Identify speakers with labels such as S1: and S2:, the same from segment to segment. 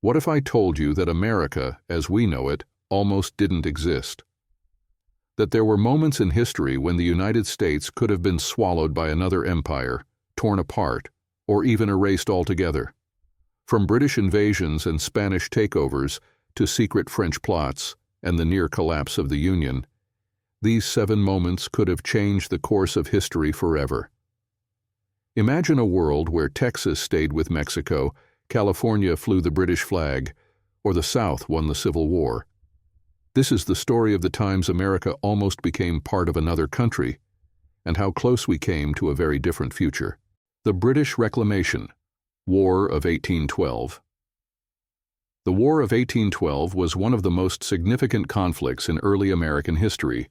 S1: What if I told you that America, as we know it, almost didn't exist? That there were moments in history when the United States could have been swallowed by another empire, torn apart, or even erased altogether. From British invasions and Spanish takeovers to secret French plots and the near collapse of the Union, these 7 moments could have changed the course of history forever. Imagine a world where Texas stayed with Mexico, California flew the British flag, or the South won the Civil War. This is the story of the times America almost became part of another country, and how close we came to a very different future. The British Reclamation, War of 1812. The War of 1812 was one of the most significant conflicts in early American history,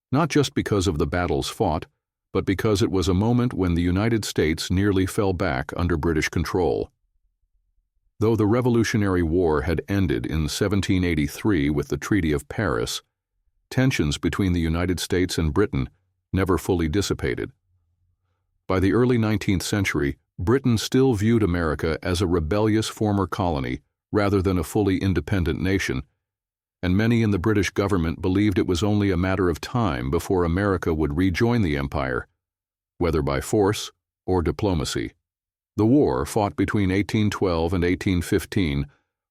S1: not just because of the battles fought, but because it was a moment when the United States nearly fell back under British control. Though the Revolutionary War had ended in 1783 with the Treaty of Paris, tensions between the United States and Britain never fully dissipated. By the early 19th century, Britain still viewed America as a rebellious former colony rather than a fully independent nation, and many in the British government believed it was only a matter of time before America would rejoin the empire, whether by force or diplomacy. The war, fought between 1812 and 1815,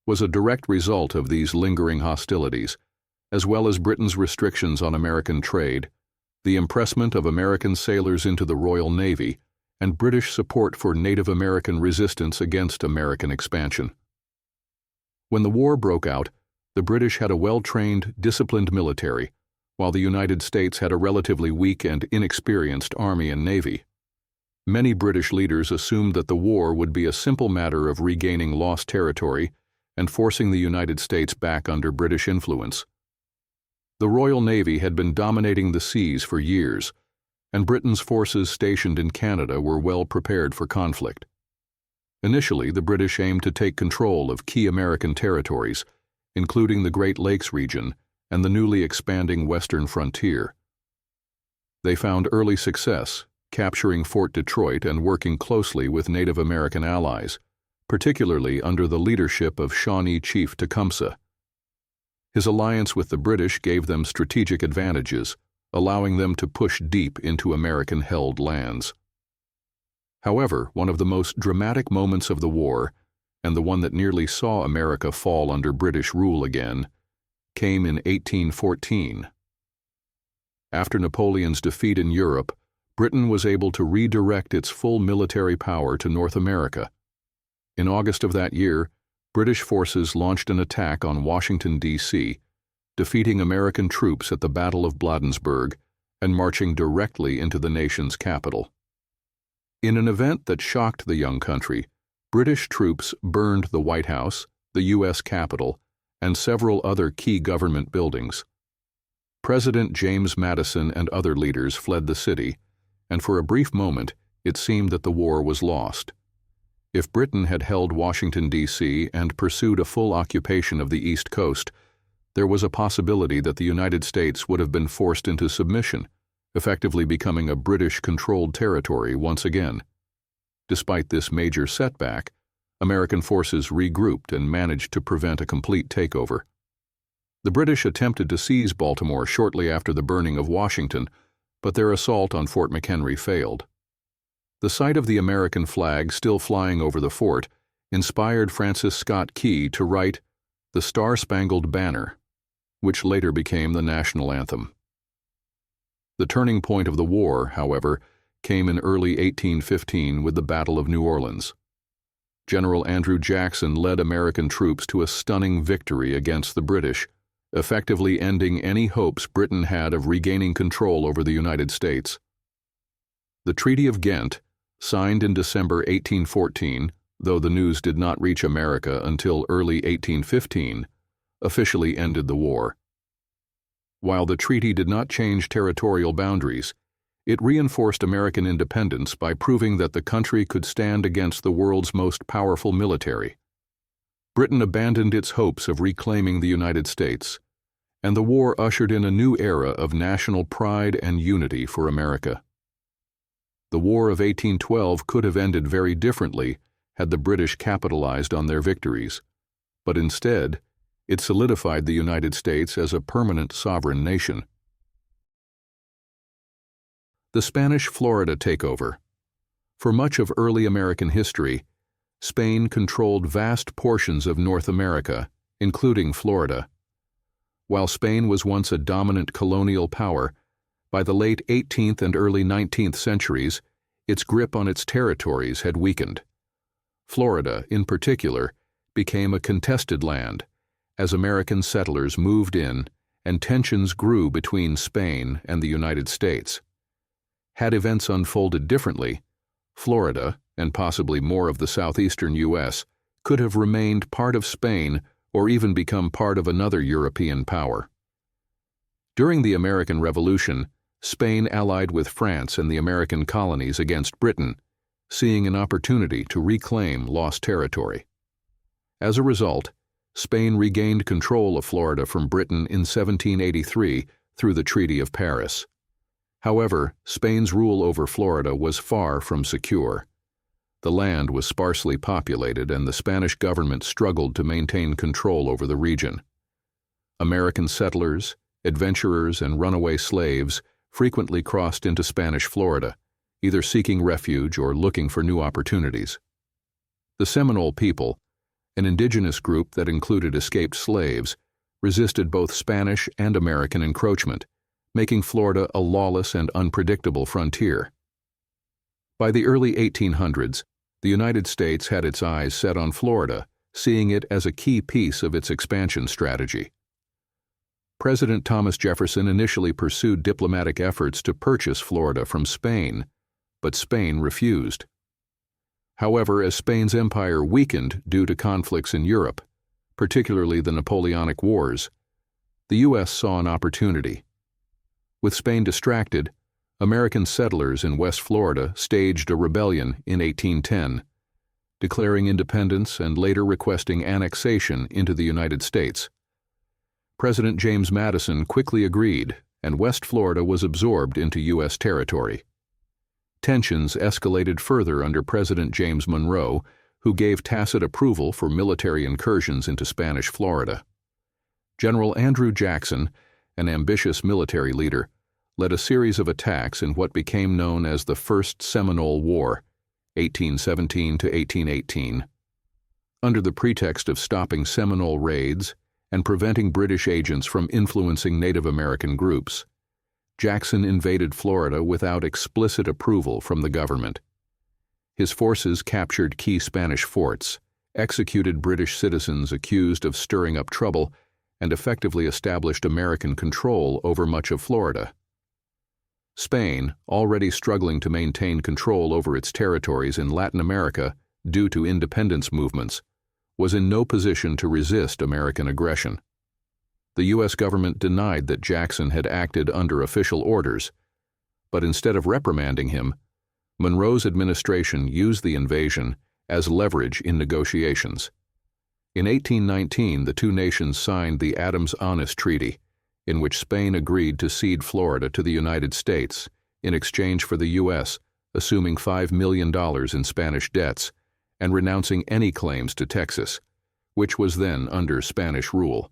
S1: was a direct result of these lingering hostilities, as well as Britain's restrictions on American trade, the impressment of American sailors into the Royal Navy, and British support for Native American resistance against American expansion. When the war broke out, the British had a well-trained, disciplined military, while the United States had a relatively weak and inexperienced army and navy. Many British leaders assumed that the war would be a simple matter of regaining lost territory and forcing the United States back under British influence. The Royal Navy had been dominating the seas for years, and Britain's forces stationed in Canada were well prepared for conflict. Initially, the British aimed to take control of key American territories, including the Great Lakes region and the newly expanding western frontier. They found early success, capturing Fort Detroit and working closely with Native American allies, particularly under the leadership of Shawnee Chief Tecumseh. His alliance with the British gave them strategic advantages, allowing them to push deep into American-held lands. However, one of the most dramatic moments of the war, and the one that nearly saw America fall under British rule again, came in 1814. After Napoleon's defeat in Europe, Britain was able to redirect its full military power to North America. In August of that year, British forces launched an attack on Washington, D.C., defeating American troops at the Battle of Bladensburg and marching directly into the nation's capital. In an event that shocked the young country, British troops burned the White House, the U.S. Capitol, and several other key government buildings. President James Madison and other leaders fled the city, and for a brief moment it seemed that the war was lost. If Britain had held Washington, D.C. and pursued a full occupation of the East Coast, there was a possibility that the United States would have been forced into submission, effectively becoming a British-controlled territory once again. Despite this major setback, American forces regrouped and managed to prevent a complete takeover. The British attempted to seize Baltimore shortly after the burning of Washington, but their assault on Fort McHenry failed. The sight of the American flag still flying over the fort inspired Francis Scott Key to write "The Star-Spangled Banner," which later became the national anthem. The turning point of the war, however, came in early 1815 with the Battle of New Orleans. General Andrew Jackson led American troops to a stunning victory against the British, effectively ending any hopes Britain had of regaining control over the United States. The Treaty of Ghent, signed in December 1814, though the news did not reach America until early 1815, officially ended the war. While the treaty did not change territorial boundaries, it reinforced American independence by proving that the country could stand against the world's most powerful military. Britain abandoned its hopes of reclaiming the United States, and the war ushered in a new era of national pride and unity for America. The War of 1812 could have ended very differently had the British capitalized on their victories, but instead, it solidified the United States as a permanent sovereign nation. The Spanish Florida Takeover. For much of early American history, Spain controlled vast portions of North America, including Florida. While Spain was once a dominant colonial power, by the late 18th and early 19th centuries, its grip on its territories had weakened. Florida, in particular, became a contested land as American settlers moved in and tensions grew between Spain and the United States. Had events unfolded differently, Florida, and possibly more of the southeastern U.S., could have remained part of Spain or even become part of another European power. During the American Revolution, Spain allied with France and the American colonies against Britain, seeing an opportunity to reclaim lost territory. As a result, Spain regained control of Florida from Britain in 1783 through the Treaty of Paris. However, Spain's rule over Florida was far from secure. The land was sparsely populated and the Spanish government struggled to maintain control over the region. American settlers, adventurers, and runaway slaves frequently crossed into Spanish Florida, either seeking refuge or looking for new opportunities. The Seminole people, an indigenous group that included escaped slaves, resisted both Spanish and American encroachment, making Florida a lawless and unpredictable frontier. By the early 1800s, the United States had its eyes set on Florida, seeing it as a key piece of its expansion strategy. President Thomas Jefferson initially pursued diplomatic efforts to purchase Florida from Spain, but Spain refused. However, as Spain's empire weakened due to conflicts in Europe, particularly the Napoleonic Wars, the U.S. saw an opportunity. With Spain distracted, American settlers in West Florida staged a rebellion in 1810, declaring independence and later requesting annexation into the United States. President James Madison quickly agreed, and West Florida was absorbed into U.S. territory. Tensions escalated further under President James Monroe, who gave tacit approval for military incursions into Spanish Florida. General Andrew Jackson, an ambitious military leader, led a series of attacks in what became known as the First Seminole War, 1817 to 1818. Under the pretext of stopping Seminole raids and preventing British agents from influencing Native American groups, Jackson invaded Florida without explicit approval from the government. His forces captured key Spanish forts, executed British citizens accused of stirring up trouble, and effectively established American control over much of Florida. Spain, already struggling to maintain control over its territories in Latin America due to independence movements, was in no position to resist American aggression. The U.S. government denied that Jackson had acted under official orders, but instead of reprimanding him, Monroe's administration used the invasion as leverage in negotiations. In 1819, the two nations signed the Adams-Onis Treaty, in which Spain agreed to cede Florida to the United States in exchange for the U.S. assuming $5 million in Spanish debts and renouncing any claims to Texas, which was then under Spanish rule.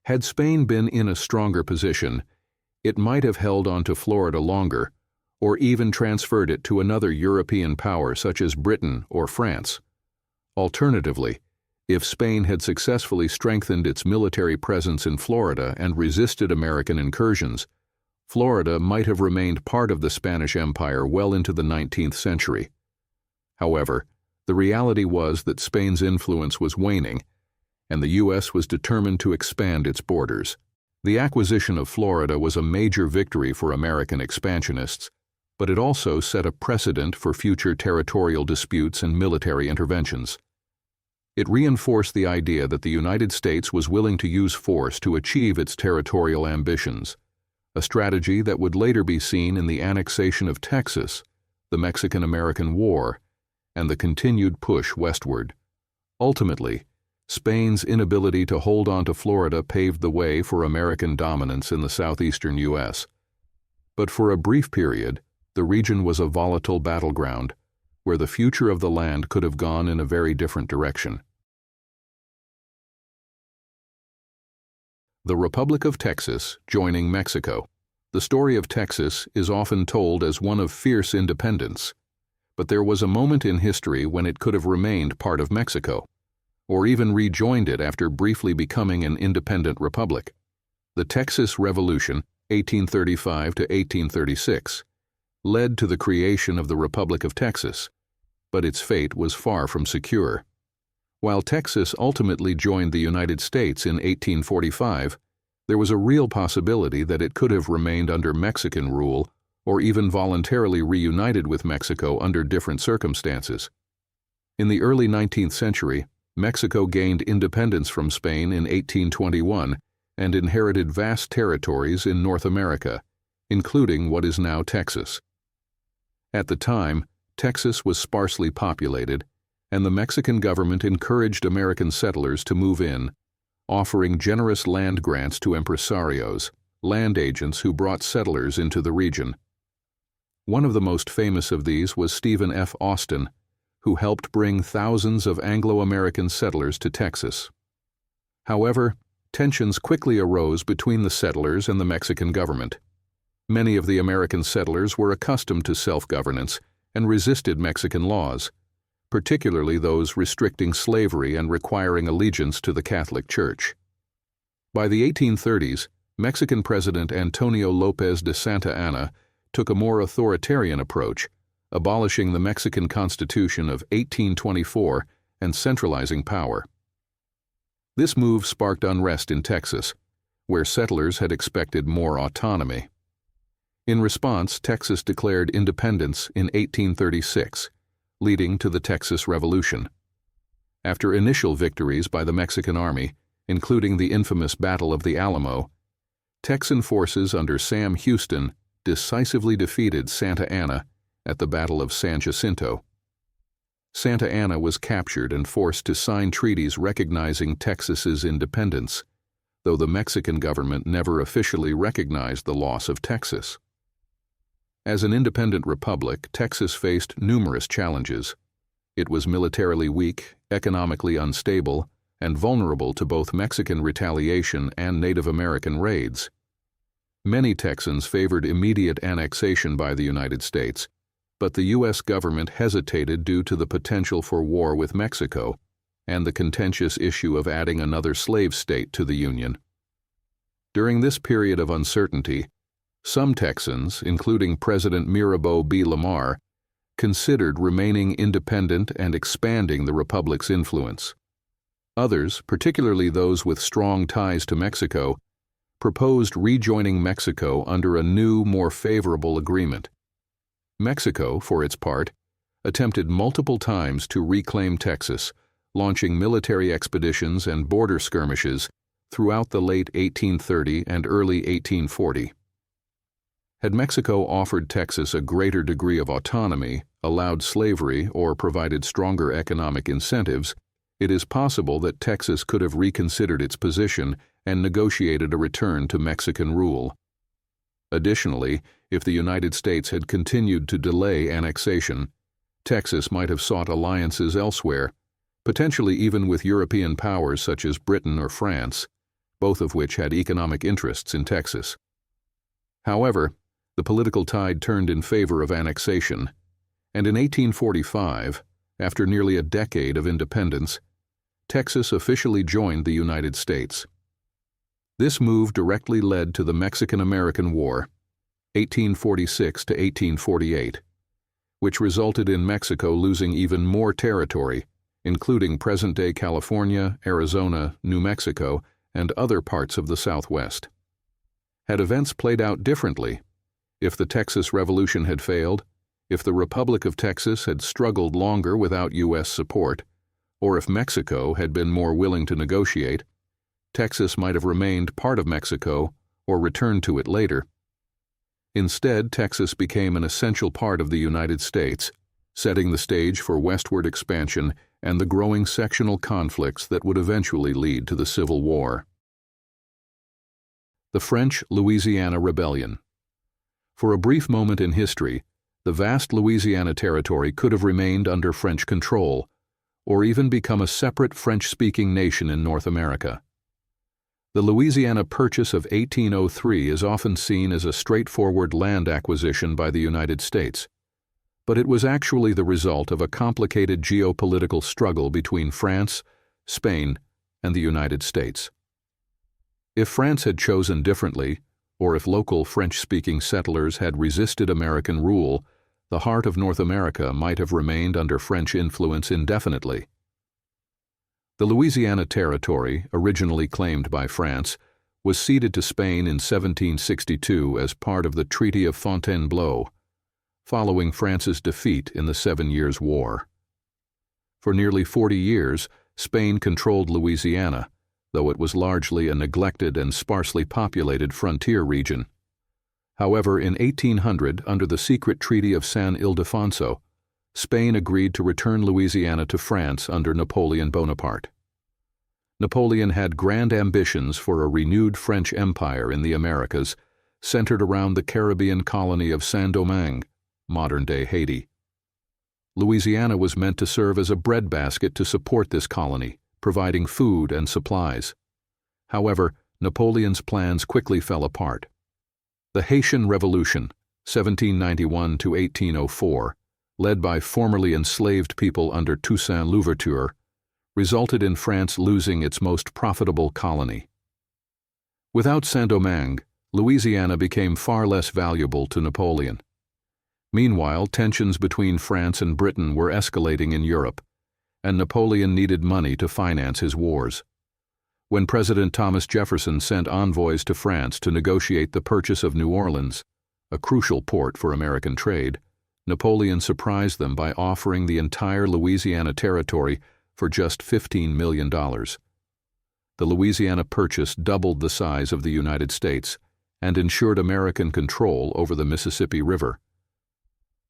S1: Had Spain been in a stronger position, it might have held on to Florida longer, or even transferred it to another European power such as Britain or France. Alternatively, if Spain had successfully strengthened its military presence in Florida and resisted American incursions, Florida might have remained part of the Spanish Empire well into the 19th century. However, the reality was that Spain's influence was waning, and the U.S. was determined to expand its borders. The acquisition of Florida was a major victory for American expansionists, but it also set a precedent for future territorial disputes and military interventions. It reinforced the idea that the United States was willing to use force to achieve its territorial ambitions, a strategy that would later be seen in the annexation of Texas, the Mexican-American War, and the continued push westward. Ultimately, Spain's inability to hold on to Florida paved the way for American dominance in the southeastern U.S. But for a brief period, the region was a volatile battleground, where the future of the land could have gone in a very different direction. The Republic of Texas joining Mexico. The story of Texas is often told as one of fierce independence, but there was a moment in history when it could have remained part of Mexico, or even rejoined it after briefly becoming an independent republic. The Texas Revolution, 1835 to 1836, led to the creation of the Republic of Texas, but its fate was far from secure. While Texas ultimately joined the United States in 1845, there was a real possibility that it could have remained under Mexican rule or even voluntarily reunited with Mexico under different circumstances. In the early 19th century, Mexico gained independence from Spain in 1821 and inherited vast territories in North America, including what is now Texas. At the time, Texas was sparsely populated, and the Mexican government encouraged American settlers to move in, offering generous land grants to impresarios, land agents who brought settlers into the region. One of the most famous of these was Stephen F. Austin, who helped bring thousands of Anglo-American settlers to Texas. However, tensions quickly arose between the settlers and the Mexican government. Many of the American settlers were accustomed to self-governance and resisted Mexican laws, particularly those restricting slavery and requiring allegiance to the Catholic Church. By the 1830s, Mexican President Antonio López de Santa Anna took a more authoritarian approach, abolishing the Mexican Constitution of 1824 and centralizing power. This move sparked unrest in Texas, where settlers had expected more autonomy. In response, Texas declared independence in 1836, leading to the Texas Revolution. After initial victories by the Mexican Army, including the infamous Battle of the Alamo, Texan forces under Sam Houston decisively defeated Santa Anna at the Battle of San Jacinto. Santa Anna was captured and forced to sign treaties recognizing Texas's independence, though the Mexican government never officially recognized the loss of Texas. As an independent republic, Texas faced numerous challenges. It was militarily weak, economically unstable, and vulnerable to both Mexican retaliation and Native American raids. Many Texans favored immediate annexation by the United States, but the U.S. government hesitated due to the potential for war with Mexico and the contentious issue of adding another slave state to the Union. During this period of uncertainty, some Texans, including President Mirabeau B. Lamar, considered remaining independent and expanding the republic's influence. Others, particularly those with strong ties to Mexico, proposed rejoining Mexico under a new, more favorable agreement. Mexico, for its part, attempted multiple times to reclaim Texas, launching military expeditions and border skirmishes throughout the late 1830 and early 1840. Had Mexico offered Texas a greater degree of autonomy, allowed slavery, or provided stronger economic incentives, it is possible that Texas could have reconsidered its position and negotiated a return to Mexican rule. Additionally, if the United States had continued to delay annexation, Texas might have sought alliances elsewhere, potentially even with European powers such as Britain or France, both of which had economic interests in Texas. However, the political tide turned in favor of annexation, and in 1845, after nearly a decade of independence, Texas officially joined the United States. This move directly led to the Mexican-American War, 1846 to 1848, which resulted in Mexico losing even more territory, including present-day California, Arizona, New Mexico, and other parts of the Southwest. Had events played out differently, if the Texas Revolution had failed, if the Republic of Texas had struggled longer without U.S. support, or if Mexico had been more willing to negotiate, Texas might have remained part of Mexico or returned to it later. Instead, Texas became an essential part of the United States, setting the stage for westward expansion and the growing sectional conflicts that would eventually lead to the Civil War. The French Louisiana Rebellion. For a brief moment in history, the vast Louisiana territory could have remained under French control, or even become a separate French-speaking nation in North America. The Louisiana Purchase of 1803 is often seen as a straightforward land acquisition by the United States, but it was actually the result of a complicated geopolitical struggle between France, Spain, and the United States. If France had chosen differently, or if local French-speaking settlers had resisted American rule, the heart of North America might have remained under French influence indefinitely. The Louisiana Territory, originally claimed by France, was ceded to Spain in 1762 as part of the Treaty of Fontainebleau, following France's defeat in the 7 Years' War. For nearly 40 years, Spain controlled Louisiana, though it was largely a neglected and sparsely populated frontier region. However, in 1800, under the secret Treaty of San Ildefonso, Spain agreed to return Louisiana to France under Napoleon Bonaparte. Napoleon had grand ambitions for a renewed French empire in the Americas, centered around the Caribbean colony of Saint-Domingue, modern-day Haiti. Louisiana was meant to serve as a breadbasket to support this colony, providing food and supplies. However, Napoleon's plans quickly fell apart. The Haitian Revolution, 1791 to 1804, led by formerly enslaved people under Toussaint Louverture, resulted in France losing its most profitable colony. Without Saint-Domingue, Louisiana became far less valuable to Napoleon. Meanwhile, tensions between France and Britain were escalating in Europe, and Napoleon needed money to finance his wars. When President Thomas Jefferson sent envoys to France to negotiate the purchase of New Orleans, a crucial port for American trade, Napoleon surprised them by offering the entire Louisiana Territory for just $15 million. The Louisiana Purchase doubled the size of the United States and ensured American control over the Mississippi River.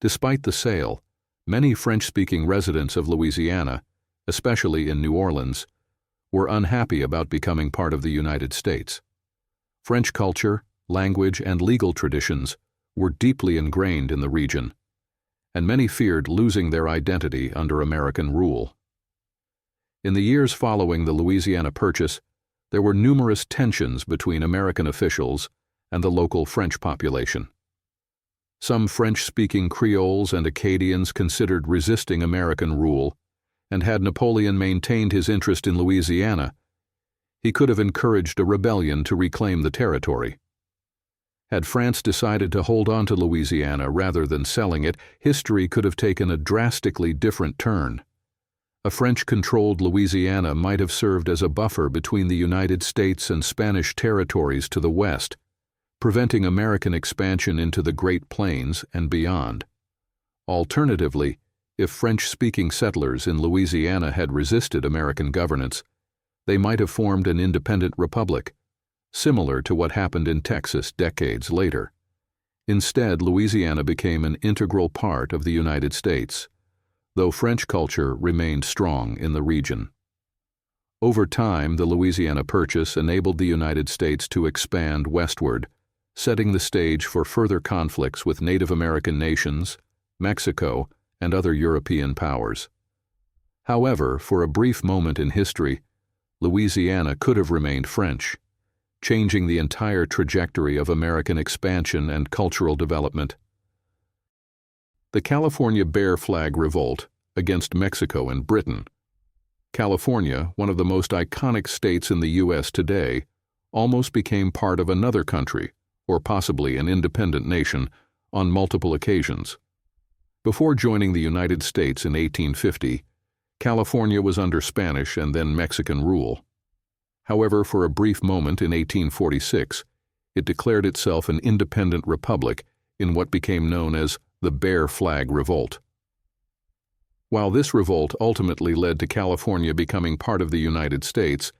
S1: Despite the sale, many French-speaking residents of Louisiana, especially in New Orleans, were unhappy about becoming part of the United States. French culture, language, and legal traditions were deeply ingrained in the region, and many feared losing their identity under American rule. In the years following the Louisiana Purchase, there were numerous tensions between American officials and the local French population. Some French-speaking Creoles and Acadians considered resisting American rule, and had Napoleon maintained his interest in Louisiana, he could have encouraged a rebellion to reclaim the territory. Had France decided to hold on to Louisiana rather than selling it, history could have taken a drastically different turn. A French-controlled Louisiana might have served as a buffer between the United States and Spanish territories to the west, preventing American expansion into the Great Plains and beyond. Alternatively, if French-speaking settlers in Louisiana had resisted American governance, they might have formed an independent republic, similar to what happened in Texas decades later. Instead, Louisiana became an integral part of the United States, though French culture remained strong in the region. Over time, the Louisiana Purchase enabled the United States to expand westward, setting the stage for further conflicts with Native American nations, Mexico, and other European powers. However, for a brief moment in history, Louisiana could have remained French, changing the entire trajectory of American expansion and cultural development. The California Bear Flag Revolt against Mexico and Britain. California, one of the most iconic states in the U.S. today, almost became part of another country, or possibly an independent nation, on multiple occasions. Before joining the United States in 1850, California was under Spanish and then Mexican rule. However, for a brief moment in 1846, it declared itself an independent republic in what became known as the Bear Flag Revolt. While this revolt ultimately led to California becoming part of the United States,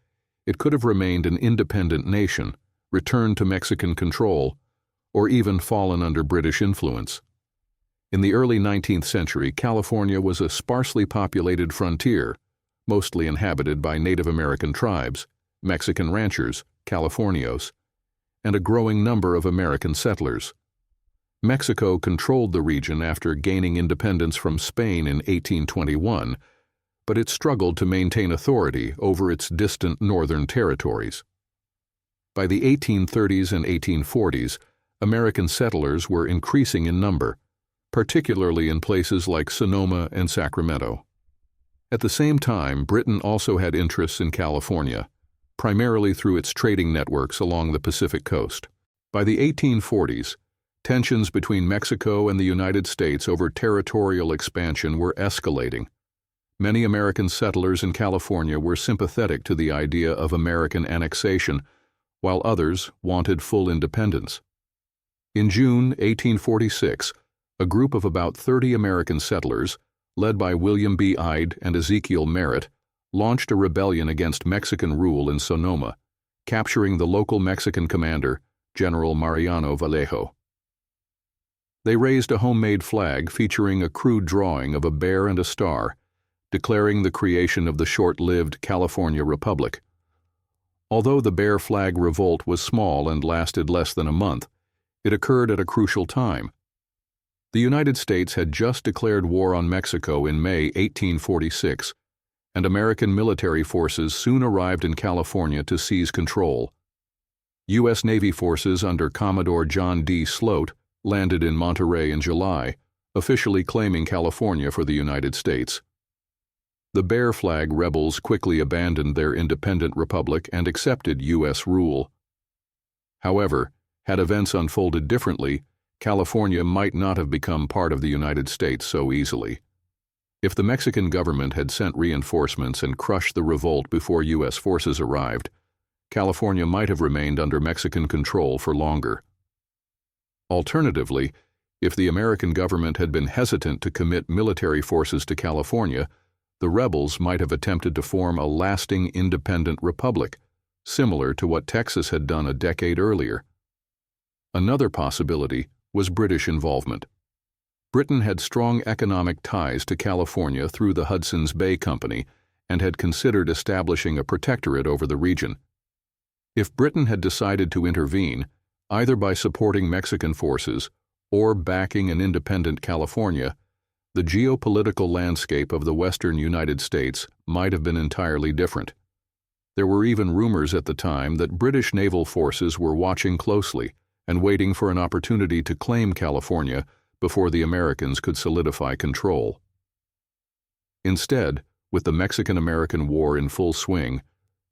S1: it could have remained an independent nation, returned to Mexican control, or even fallen under British influence. In the early 19th century, California was a sparsely populated frontier, mostly inhabited by Native American tribes, Mexican ranchers, Californios, and a growing number of American settlers. Mexico controlled the region after gaining independence from Spain in 1821, but it struggled to maintain authority over its distant northern territories. By the 1830s and 1840s, American settlers were increasing in number, particularly in places like Sonoma and Sacramento. At the same time, Britain also had interests in California, primarily through its trading networks along the Pacific coast. By the 1840s, tensions between Mexico and the United States over territorial expansion were escalating. Many American settlers in California were sympathetic to the idea of American annexation, while others wanted full independence. In June 1846, a group of about 30 American settlers, led by William B. Ide and Ezekiel Merritt, launched a rebellion against Mexican rule in Sonoma, capturing the local Mexican commander, General Mariano Vallejo. They raised a homemade flag featuring a crude drawing of a bear and a star, declaring the creation of the short-lived California Republic. Although the Bear Flag Revolt was small and lasted less than a month, it occurred at a crucial time. The United States had just declared war on Mexico in May 1846, and American military forces soon arrived in California to seize control. U.S. Navy forces under Commodore John D. Sloat landed in Monterey in July, officially claiming California for the United States. The Bear Flag rebels quickly abandoned their independent republic and accepted U.S. rule. However, had events unfolded differently, California might not have become part of the United States so easily. If the Mexican government had sent reinforcements and crushed the revolt before U.S. forces arrived, California might have remained under Mexican control for longer. Alternatively, if the American government had been hesitant to commit military forces to California, the rebels might have attempted to form a lasting independent republic, similar to what Texas had done a decade earlier. Another possibility was British involvement. Britain had strong economic ties to California through the Hudson's Bay Company and had considered establishing a protectorate over the region. If Britain had decided to intervene, either by supporting Mexican forces or backing an independent California, the geopolitical landscape of the western United States might have been entirely different. There were even rumors at the time that British naval forces were watching closely and waiting for an opportunity to claim California before the Americans could solidify control. Instead, with the Mexican-American War in full swing,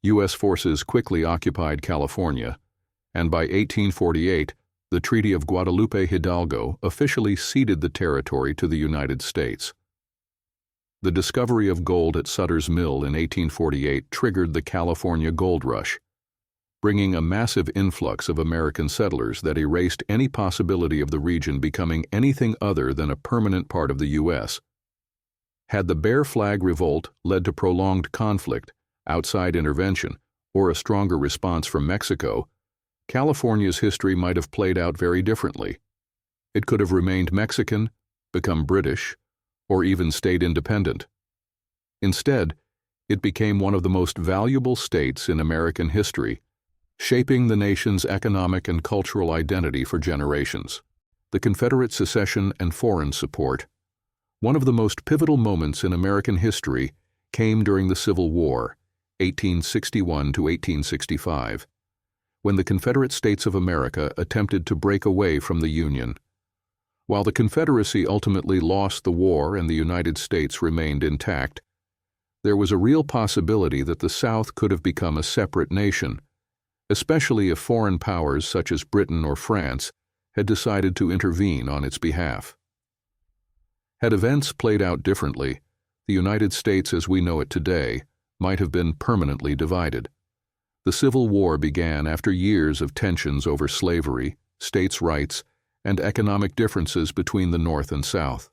S1: U.S. forces quickly occupied California, and by 1848, the Treaty of Guadalupe Hidalgo officially ceded the territory to the United States. The discovery of gold at Sutter's Mill in 1848 triggered the California Gold Rush, bringing a massive influx of American settlers that erased any possibility of the region becoming anything other than a permanent part of the U.S. Had the Bear Flag Revolt led to prolonged conflict, outside intervention, or a stronger response from Mexico, California's history might have played out very differently. It could have remained Mexican, become British, or even stayed independent. Instead, it became one of the most valuable states in American history, shaping the nation's economic and cultural identity for generations. The Confederate secession and foreign support. One of the most pivotal moments in American history came during the Civil War, 1861 to 1865, when the Confederate States of America attempted to break away from the Union. While the Confederacy ultimately lost the war and the United States remained intact, there was a real possibility that the South could have become a separate nation, especially if foreign powers such as Britain or France had decided to intervene on its behalf. Had events played out differently, the United States as we know it today might have been permanently divided. The Civil War began after years of tensions over slavery, states' rights, and economic differences between the North and South.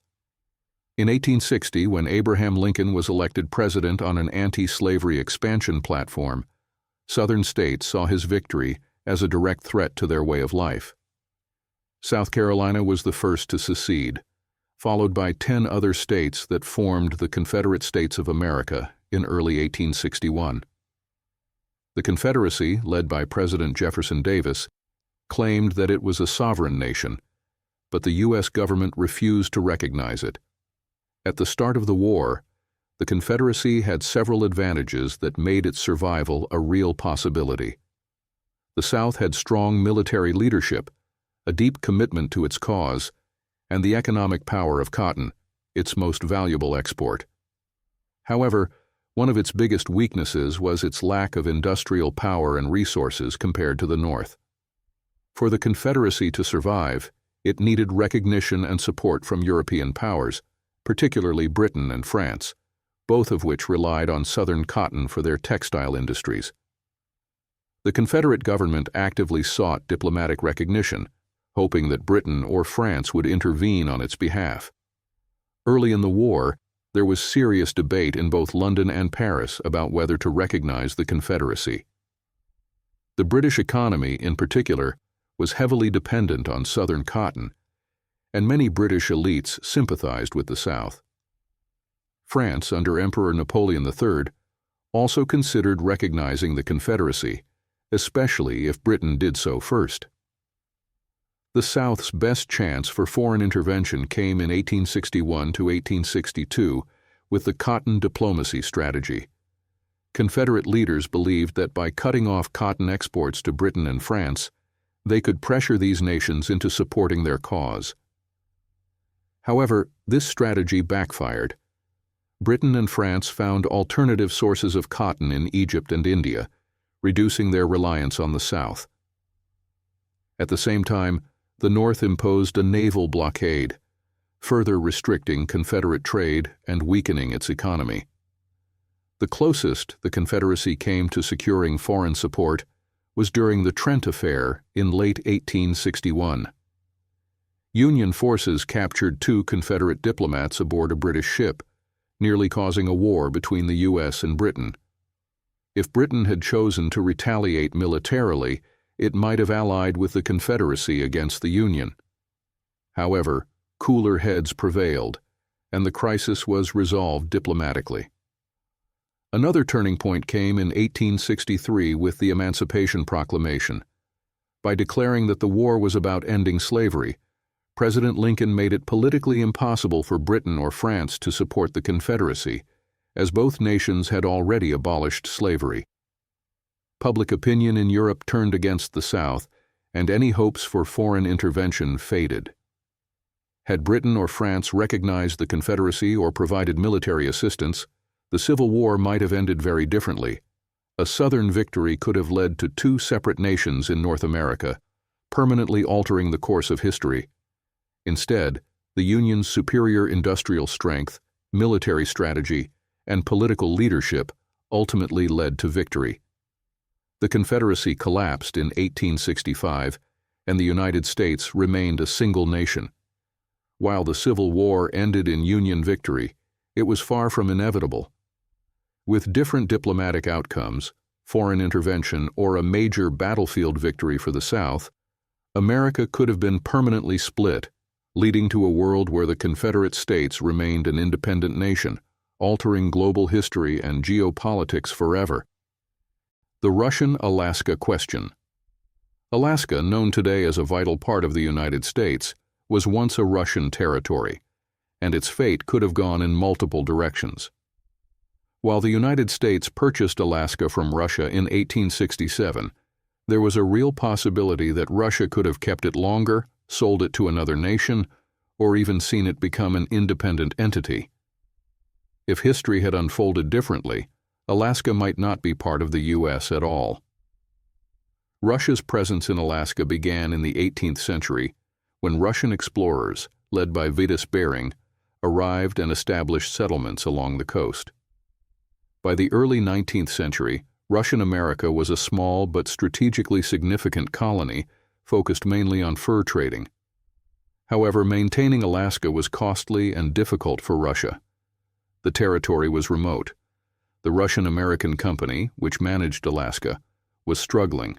S1: In 1860, when Abraham Lincoln was elected president on an anti-slavery expansion platform, Southern states saw his victory as a direct threat to their way of life. South Carolina was the first to secede, followed by 10 other states that formed the Confederate States of America in early 1861. The Confederacy, led by President Jefferson Davis, claimed that it was a sovereign nation, but the U.S. government refused to recognize it. At the start of the war, the Confederacy had several advantages that made its survival a real possibility. The South had strong military leadership, a deep commitment to its cause, and the economic power of cotton, its most valuable export. However, one of its biggest weaknesses was its lack of industrial power and resources compared to the North. For the Confederacy to survive, it needed recognition and support from European powers, particularly Britain and France, both of which relied on Southern cotton for their textile industries. The Confederate government actively sought diplomatic recognition, hoping that Britain or France would intervene on its behalf. Early in the war, there was serious debate in both London and Paris about whether to recognize the Confederacy. The British economy, in particular, was heavily dependent on Southern cotton, and many British elites sympathized with the South. France, under Emperor Napoleon III, also considered recognizing the Confederacy, especially if Britain did so first. The South's best chance for foreign intervention came in 1861 to 1862 with the cotton diplomacy strategy. Confederate leaders believed that by cutting off cotton exports to Britain and France, they could pressure these nations into supporting their cause. However, this strategy backfired. Britain and France found alternative sources of cotton in Egypt and India, reducing their reliance on the South. At the same time, the North imposed a naval blockade, further restricting Confederate trade and weakening its economy. The closest the Confederacy came to securing foreign support was during the Trent Affair in late 1861. Union forces captured 2 Confederate diplomats aboard a British ship, nearly causing a war between the U.S. and Britain. If Britain had chosen to retaliate militarily, it might have allied with the Confederacy against the Union. However, cooler heads prevailed, and the crisis was resolved diplomatically. Another turning point came in 1863 with the Emancipation Proclamation. By declaring that the war was about ending slavery, President Lincoln made it politically impossible for Britain or France to support the Confederacy, as both nations had already abolished slavery. Public opinion in Europe turned against the South, and any hopes for foreign intervention faded. Had Britain or France recognized the Confederacy or provided military assistance, the Civil War might have ended very differently. A Southern victory could have led to 2 separate nations in North America, permanently altering the course of history. Instead, the Union's superior industrial strength, military strategy, and political leadership ultimately led to victory. The Confederacy collapsed in 1865, and the United States remained a single nation. While the Civil War ended in Union victory, it was far from inevitable. With different diplomatic outcomes, foreign intervention, or a major battlefield victory for the South, America could have been permanently split, leading to a world where the Confederate States remained an independent nation, altering global history and geopolitics forever. The Russian-Alaska question. Alaska, known today as a vital part of the United States, was once a Russian territory, and its fate could have gone in multiple directions. While the United States purchased Alaska from Russia in 1867, there was a real possibility that Russia could have kept it longer, sold it to another nation, or even seen it become an independent entity. If history had unfolded differently, Alaska might not be part of the U.S. at all. Russia's presence in Alaska began in the 18th century when Russian explorers, led by Vitus Bering, arrived and established settlements along the coast. By the early 19th century, Russian America was a small but strategically significant colony focused mainly on fur trading. However, maintaining Alaska was costly and difficult for Russia. The territory was remote. The Russian-American Company, which managed Alaska, was struggling,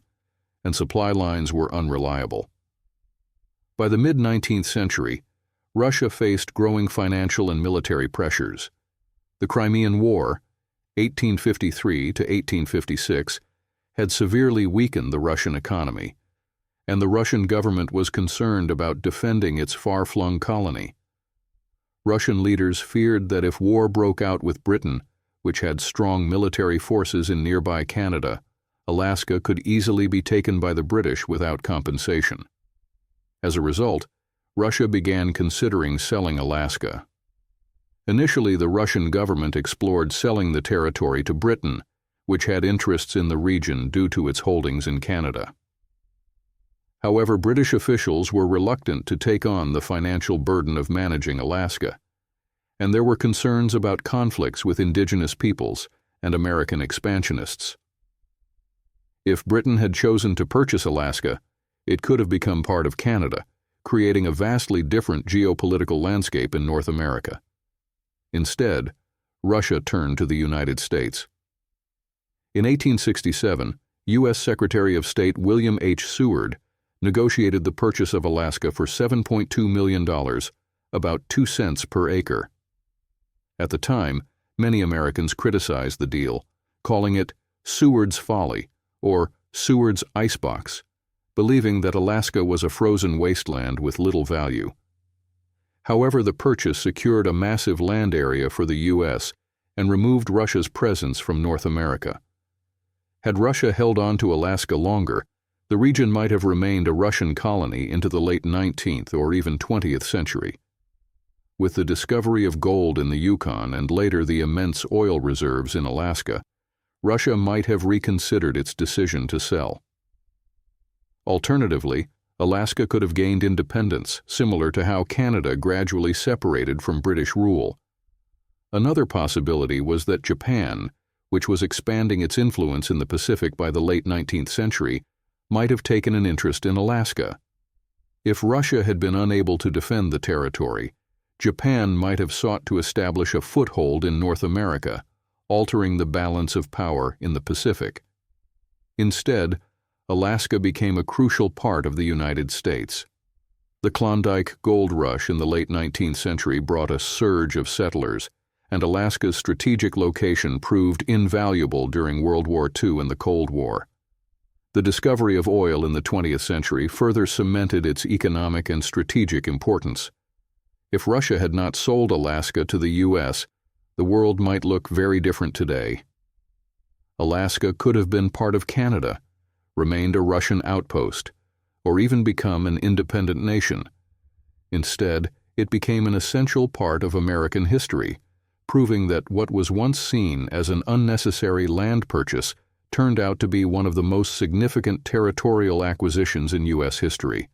S1: and supply lines were unreliable. By the mid-19th century, Russia faced growing financial and military pressures. The Crimean War, 1853 to 1856, had severely weakened the Russian economy, and the Russian government was concerned about defending its far-flung colony. Russian leaders feared that if war broke out with Britain, which had strong military forces in nearby Canada, Alaska could easily be taken by the British without compensation. As a result, Russia began considering selling Alaska. Initially, the Russian government explored selling the territory to Britain, which had interests in the region due to its holdings in Canada. However, British officials were reluctant to take on the financial burden of managing Alaska, and there were concerns about conflicts with indigenous peoples and American expansionists. If Britain had chosen to purchase Alaska, it could have become part of Canada, creating a vastly different geopolitical landscape in North America. Instead, Russia turned to the United States. In 1867, U.S. Secretary of State William H. Seward negotiated the purchase of Alaska for $7.2 million, about 2 cents per acre. At the time, many Americans criticized the deal, calling it Seward's Folly or Seward's Icebox, believing that Alaska was a frozen wasteland with little value. However, the purchase secured a massive land area for the U.S. and removed Russia's presence from North America. Had Russia held on to Alaska longer, the region might have remained a Russian colony into the late 19th or even 20th century. With the discovery of gold in the Yukon and later the immense oil reserves in Alaska, Russia might have reconsidered its decision to sell. Alternatively, Alaska could have gained independence, similar to how Canada gradually separated from British rule. Another possibility was that Japan, which was expanding its influence in the Pacific by the late 19th century, might have taken an interest in Alaska. If Russia had been unable to defend the territory, Japan might have sought to establish a foothold in North America, altering the balance of power in the Pacific. Instead, Alaska became a crucial part of the United States. The Klondike Gold Rush in the late 19th century brought a surge of settlers, and Alaska's strategic location proved invaluable during World War II and the Cold War. The discovery of oil in the 20th century further cemented its economic and strategic importance. If Russia had not sold Alaska to the U.S., the world might look very different today. Alaska could have been part of Canada, remained a Russian outpost, or even become an independent nation. Instead, it became an essential part of American history, proving that what was once seen as an unnecessary land purchase turned out to be one of the most significant territorial acquisitions in U.S. history.